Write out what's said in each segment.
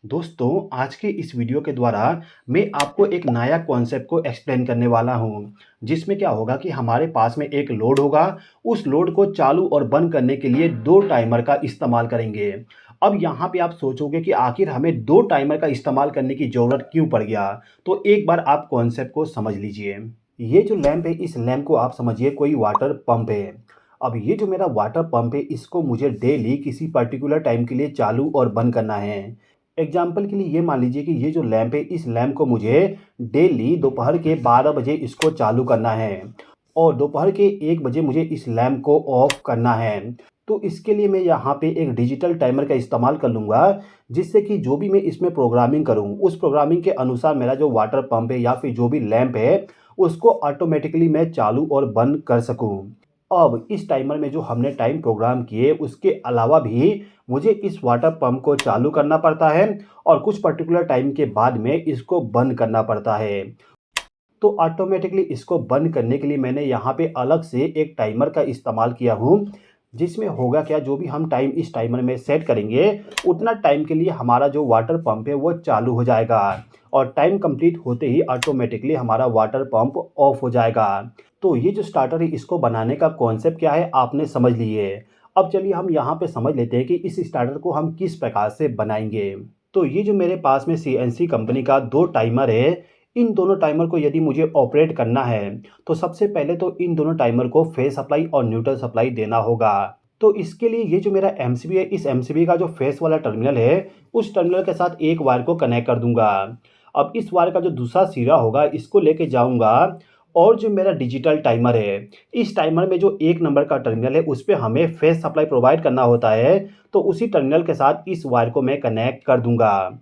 दोस्तों, आज के इस वीडियो के द्वारा मैं आपको एक नया कॉन्सेप्ट को एक्सप्लेन करने वाला हूँ, जिसमें क्या होगा कि हमारे पास में एक लोड होगा, उस लोड को चालू और बंद करने के लिए 2 टाइमर का इस्तेमाल करेंगे। अब यहाँ पे आप सोचोगे कि आखिर हमें 2 टाइमर का इस्तेमाल करने की ज़रूरत क्यों पड़ गया? तो एक बार आप कॉन्सेप्ट को समझ लीजिए। ये जो लैंप है, इस लैंप को आप समझिए कोई वाटर पंप है। अब ये जो मेरा वाटर पंप है, इसको मुझे डेली किसी पर्टिकुलर टाइम के लिए चालू और बंद करना है। एग्जाम्पल के लिए ये मान लीजिए कि ये जो लैंप है, इस लैंप को मुझे डेली दोपहर के 12 बजे इसको चालू करना है और दोपहर के 1 बजे मुझे इस लैंप को ऑफ करना है। तो इसके लिए मैं यहाँ पे एक डिजिटल टाइमर का इस्तेमाल कर लूँगा, जिससे कि जो भी मैं इसमें प्रोग्रामिंग करूँ, उस प्रोग्रामिंग के अनुसार मेरा जो वाटर पंप है या फिर जो भी लैंप है, उसको ऑटोमेटिकली मैं चालू और बंद कर सकूँ। अब इस टाइमर में जो हमने टाइम प्रोग्राम किए, उसके अलावा भी मुझे इस वाटर पंप को चालू करना पड़ता है और कुछ पर्टिकुलर टाइम के बाद में इसको बंद करना पड़ता है। तो ऑटोमेटिकली इसको बंद करने के लिए मैंने यहाँ पे अलग से एक टाइमर का इस्तेमाल किया हूँ, जिसमें होगा क्या, जो भी हम टाइम इस टाइमर में सेट करेंगे, उतना टाइम के लिए हमारा जो वाटर पंप है वो चालू हो जाएगा और टाइम कंप्लीट होते ही ऑटोमेटिकली हमारा वाटर पंप ऑफ हो जाएगा। तो ये जो स्टार्टर है, इसको बनाने का कॉन्सेप्ट क्या है आपने समझ लिए। अब चलिए हम यहाँ पे समझ लेते हैं कि इस स्टार्टर को हम किस प्रकार से बनाएंगे। तो ये जो मेरे पास में सीएनसी कंपनी का 2 टाइमर है, इन दोनों टाइमर को यदि मुझे ऑपरेट करना है, तो सबसे पहले तो इन दोनों टाइमर को फेस सप्लाई और न्यूट्रल सप्लाई देना होगा। तो इसके लिए ये जो मेरा एमसीबी है, इस एमसीबी का जो फेस वाला टर्मिनल है, उस टर्मिनल के साथ एक वायर को कनेक्ट कर दूंगा। अब इस वायर का जो दूसरा सिरा होगा, इसको लेके जाऊंगा और जो मेरा डिजिटल टाइमर है, इस टाइमर में जो 1 नंबर का टर्मिनल है, उस पे हमें फेस सप्लाई प्रोवाइड करना होता है, तो उसी टर्मिनल के साथ इस वायर को मैं कनेक्ट कर दूंगा।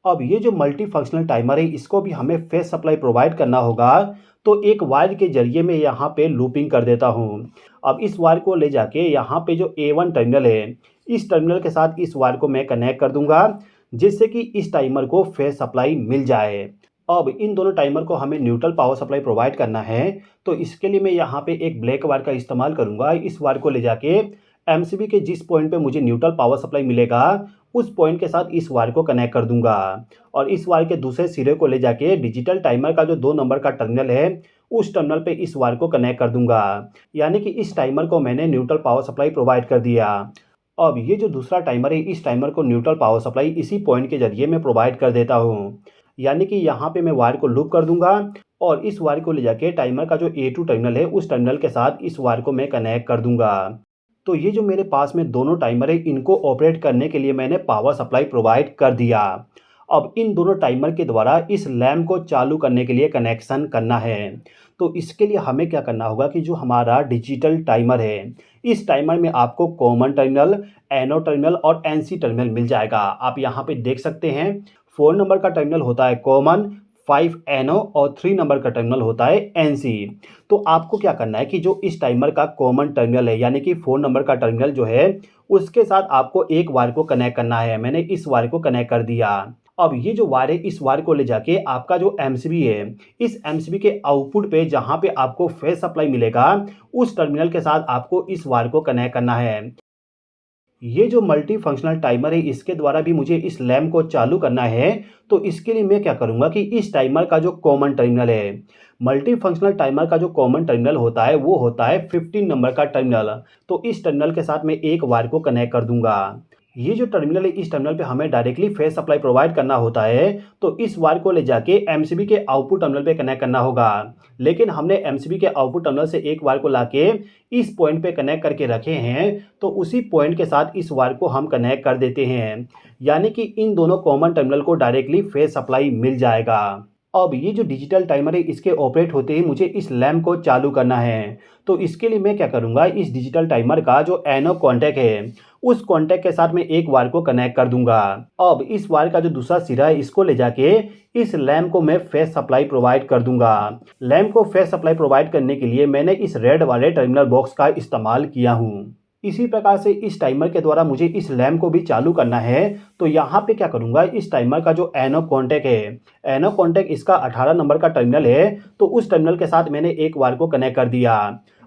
अब ये जो मल्टी फंक्शनल टाइमर है, इसको भी हमें फेस सप्लाई प्रोवाइड करना होगा, तो एक वायर के जरिए मैं यहाँ पे लूपिंग कर देता हूँ। अब इस वायर को ले जाके यहाँ पे जो A1 टर्मिनल है, इस टर्मिनल के साथ इस वायर को मैं कनेक्ट कर दूंगा, जिससे कि इस टाइमर को फेस सप्लाई मिल जाए। अब इन दोनों टाइमर को हमें न्यूट्रल पावर सप्लाई प्रोवाइड करना है, तो इसके लिए मैं यहाँ पे एक ब्लैक वायर का इस्तेमाल करूँगा। इस वायर को ले जाके एमसीबी के जिस पॉइंट पे मुझे न्यूट्रल पावर सप्लाई मिलेगा, उस पॉइंट के साथ इस वायर को कनेक्ट कर दूंगा और इस वायर के दूसरे सिरे को ले जाके डिजिटल टाइमर का जो 2 नंबर का टर्मिनल है, उस टर्मिनल पे इस वायर को कनेक्ट कर दूंगा। यानी कि इस टाइमर को मैंने न्यूट्रल पावर सप्लाई प्रोवाइड कर दिया। अब ये जो दूसरा टाइमर है, इस टाइमर को न्यूट्रल पावर सप्लाई इसी पॉइंट के जरिए मैं प्रोवाइड कर देता हूँ। यानी कि यहाँ पे मैं वायर को लूप कर दूंगा और इस वायर को ले जाके टाइमर का जो A2 टर्मिनल है, उस टर्मिनल के साथ इस वायर को मैं कनेक्ट कर दूंगा। तो ये जो मेरे पास में दोनों टाइमर है, इनको ऑपरेट करने के लिए मैंने पावर सप्लाई प्रोवाइड कर दिया। अब इन दोनों टाइमर के द्वारा इस लैंप को चालू करने के लिए कनेक्शन करना है। तो इसके लिए हमें क्या करना होगा कि जो हमारा डिजिटल टाइमर है, इस टाइमर में आपको कॉमन टर्मिनल, एनो टर्मिनल और एनसी टर्मिनल मिल जाएगा। आप यहाँ पे देख सकते हैं, 4 नंबर का टर्मिनल होता है कॉमन, 5 एनो और 3 नंबर का टर्मिनल होता है एनसी। तो आपको क्या करना है कि जो इस टाइमर का कॉमन टर्मिनल है, यानी कि 4 नंबर का टर्मिनल जो है, उसके साथ आपको एक वायर को कनेक्ट करना है। मैंने इस वायर को कनेक्ट कर दिया। अब ये जो वायर है, इस वायर को ले जाके आपका जो एमसीबी है, इस एमसीबी के आउटपुट पे जहाँ पे आपको फेस सप्लाई मिलेगा, उस टर्मिनल के साथ आपको इस वायर को कनेक्ट करना है। ये जो मल्टी फंक्शनल टाइमर है, इसके द्वारा भी मुझे इस लैंप को चालू करना है। तो इसके लिए मैं क्या करूँगा कि इस टाइमर का जो कॉमन टर्मिनल है, मल्टी फंक्शनल टाइमर का जो कॉमन टर्मिनल होता है, वो होता है 15 नंबर का टर्मिनल। तो इस टर्मिनल के साथ मैं एक वायर को कनेक्ट कर दूंगा। ये जो टर्मिनल है, इस टर्मिनल पे हमें डायरेक्टली फेस सप्लाई प्रोवाइड करना होता है, तो इस वायर को ले जाके एमसीबी के आउटपुट टर्मिनल पे कनेक्ट करना होगा। लेकिन हमने एमसीबी के आउटपुट टर्मिनल से एक वायर को लाके इस पॉइंट पे कनेक्ट करके रखे हैं, तो उसी पॉइंट के साथ इस वायर को हम कनेक्ट कर देते हैं। यानी कि इन दोनों कॉमन टर्मिनल को डायरेक्टली फेस सप्लाई मिल जाएगा। अब ये जो डिजिटल टाइमर है, इसके ऑपरेट होते ही मुझे इस लैंप को चालू करना है। तो इसके लिए मैं क्या करूँगा, इस डिजिटल टाइमर का जो एनो कॉन्टैक्ट है, उस कॉन्टैक्ट के साथ मैं एक वायर को कनेक्ट कर दूंगा। अब इस वायर का जो दूसरा सिरा है, इसको ले जाके इस लैंप को मैं फेस सप्लाई प्रोवाइड कर दूंगा। लैंप को फेस सप्लाई प्रोवाइड करने के लिए मैंने इस रेड वाले टर्मिनल बॉक्स का इस्तेमाल किया हूँ। इसी प्रकार से इस टाइमर के द्वारा मुझे इस लैंप को भी चालू करना है। तो यहाँ पे क्या करूँगा, इस टाइमर का जो एनो कॉन्टैक्ट है, एनो कॉन्टैक्ट इसका 18 नंबर का टर्मिनल है, तो उस टर्मिनल के साथ मैंने एक वायर को कनेक्ट कर दिया।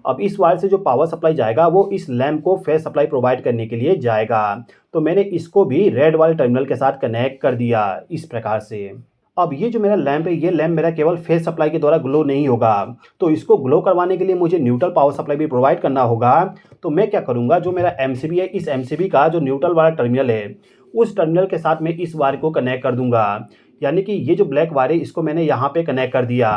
अब इस वायर से जो पावर सप्लाई जाएगा वो इस लैंप को फेस सप्लाई प्रोवाइड करने के लिए जाएगा। तो मैंने इसको भी रेड वाले टर्मिनल के साथ कनेक्ट कर दिया इस प्रकार से। अब ये जो मेरा लैंप है, ये लैंप मेरा केवल फेस सप्लाई के द्वारा ग्लो नहीं होगा, तो इसको ग्लो करवाने के लिए मुझे न्यूट्रल पावर सप्लाई भी प्रोवाइड करना होगा। तो मैं क्या करूँगा, जो मेरा एमसीबी है, इस एमसीबी का जो न्यूट्रल वाला टर्मिनल है, उस टर्मिनल के साथ मैं इस वायर को कनेक्ट कर दूंगा। यानी कि ये जो ब्लैक वायर है, इसको मैंने यहाँ पे कनेक्ट कर दिया।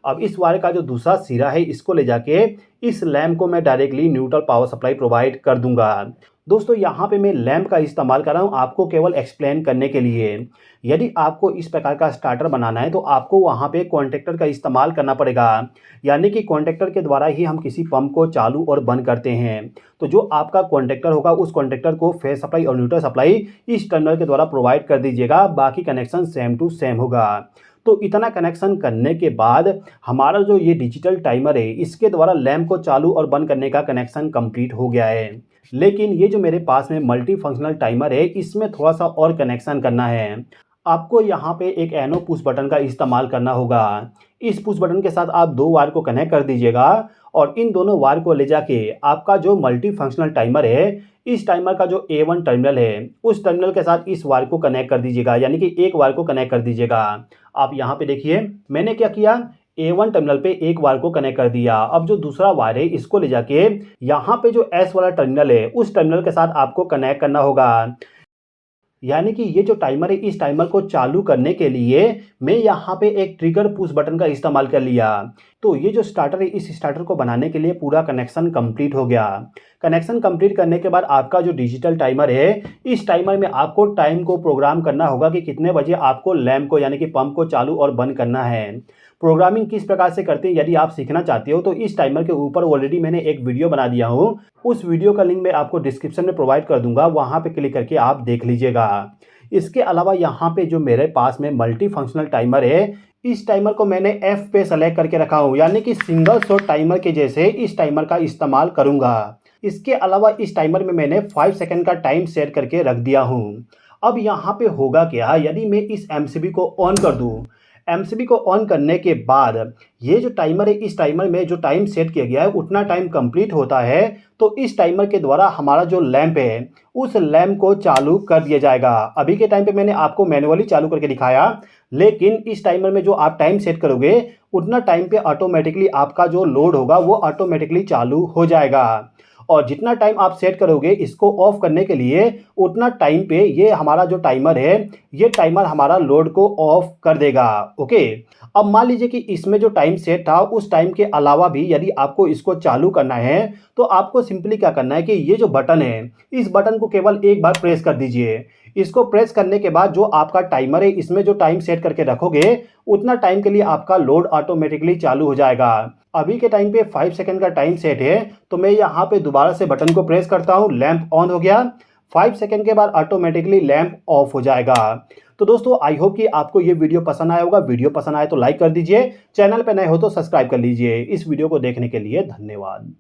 अब इस वायर का जो दूसरा सिरा है, इसको ले जाके इस लैंप को मैं directly neutral power supply provide कर दूंगा। दोस्तों, यहाँ पे मैं लैंप का इस्तेमाल कर रहा हूँ आपको केवल एक्सप्लेन करने के लिए। यदि आपको इस प्रकार का स्टार्टर बनाना है तो आपको वहाँ पे कॉन्टेक्टर का इस्तेमाल करना पड़ेगा। यानी कि कॉन्टेक्टर के द्वारा ही हम किसी पंप को चालू और बंद करते हैं। तो जो आपका कॉन्टेक्टर होगा, उस कॉन्टेक्टर को फेस सप्लाई और न्यूट्रल सप्लाई इस टर्मिनल के द्वारा प्रोवाइड कर दीजिएगा। बाकी कनेक्शन सेम टू सेम होगा। तो इतना कनेक्शन करने के बाद हमारा जो ये डिजिटल टाइमर है, इसके द्वारा लैंप को चालू और बंद करने का कनेक्शन कंप्लीट हो गया है। लेकिन ये जो मेरे पास में मल्टी फंक्शनल टाइमर है, इसमें थोड़ा सा और कनेक्शन करना है। आपको यहाँ पे एक एनो पुश बटन का इस्तेमाल करना होगा। इस पुश बटन के साथ आप दो वायर को कनेक्ट कर दीजिएगा और इन दोनों वायर को ले जाके आपका जो मल्टी फंक्शनल टाइमर है, इस टाइमर का जो A1 टर्मिनल है, उस टर्मिनल के साथ इस वायर को कनेक्ट कर दीजिएगा। यानी कि एक वायर को कनेक्ट कर दीजिएगा। आप यहाँ पे देखिए, मैंने क्या किया, A1 टर्मिनल पे एक वायर को कनेक्ट कर दिया। अब जो दूसरा वायर है, इसको ले जाके यहाँ पे जो S वाला टर्मिनल है, उस टर्मिनल के साथ आपको कनेक्ट करना होगा। यानी कि ये जो टाइमर है, इस टाइमर को चालू करने के लिए मैं यहाँ पे एक ट्रिगर पुश बटन का इस्तेमाल कर लिया। तो ये जो स्टार्टर है, इस स्टार्टर को बनाने के लिए पूरा कनेक्शन कंप्लीट हो गया। कनेक्शन कंप्लीट करने के बाद आपका जो डिजिटल टाइमर है, इस टाइमर में आपको टाइम को प्रोग्राम करना होगा कि कितने बजे आपको लैंप को यानी कि पंप को चालू और बंद करना है। प्रोग्रामिंग किस प्रकार से करते हैं, यदि आप सीखना चाहते हो तो इस टाइमर के ऊपर ऑलरेडी मैंने एक वीडियो बना दिया हूँ। उस वीडियो का लिंक मैं आपको डिस्क्रिप्शन में प्रोवाइड कर दूंगा, वहाँ पे क्लिक करके आप देख लीजिएगा। इसके अलावा यहाँ पे जो मेरे पास में मल्टी फंक्शनल टाइमर है, इस टाइमर को मैंने F पे सेलेक्ट करके रखा हूँ। यानी कि सिंगल शॉट टाइमर के जैसे इस टाइमर का इस्तेमाल करूँगा। इसके अलावा इस टाइमर में मैंने 5 सेकंड का टाइम सेट करके रख दिया हूँ। अब यहाँ पे होगा क्या, यदि मैं इस एमसीबी को ऑन कर दूँ, एमसीबी को ऑन करने के बाद ये जो टाइमर है, इस टाइमर में जो टाइम सेट किया गया है उतना टाइम कंप्लीट होता है, तो इस टाइमर के द्वारा हमारा जो लैंप है, उस लैंप को चालू कर दिया जाएगा। अभी के टाइम पे मैंने आपको मैनुअली चालू करके दिखाया, लेकिन इस टाइमर में जो आप टाइम सेट करोगे, उतना टाइम पे ऑटोमेटिकली आपका जो लोड होगा वो ऑटोमेटिकली चालू हो जाएगा। और जितना टाइम आप सेट करोगे इसको ऑफ करने के लिए, उतना टाइम पे ये हमारा जो टाइमर है, ये टाइमर हमारा लोड को ऑफ कर देगा। ओके, अब मान लीजिए कि इसमें जो टाइम सेट था, उस टाइम के अलावा भी यदि आपको इसको चालू करना है, तो आपको सिंपली क्या करना है कि ये जो बटन है, इस बटन को केवल एक बार प्रेस कर दीजिए। इसको प्रेस करने के बाद जो आपका टाइमर है, इसमें जो टाइम सेट करके रखोगे, उतना टाइम के लिए आपका लोड ऑटोमेटिकली चालू हो जाएगा। अभी के टाइम पे 5 सेकंड का टाइम सेट है, तो मैं यहाँ पे दोबारा से बटन को प्रेस करता हूँ, लैंप ऑन हो गया। 5 सेकंड के बाद ऑटोमेटिकली लैंप ऑफ हो जाएगा। तो दोस्तों, आई होप कि आपको ये वीडियो पसंद आया होगा। वीडियो पसंद आए तो लाइक कर दीजिए, चैनल पे नए हो तो सब्सक्राइब कर लीजिए। इस वीडियो को देखने के लिए धन्यवाद।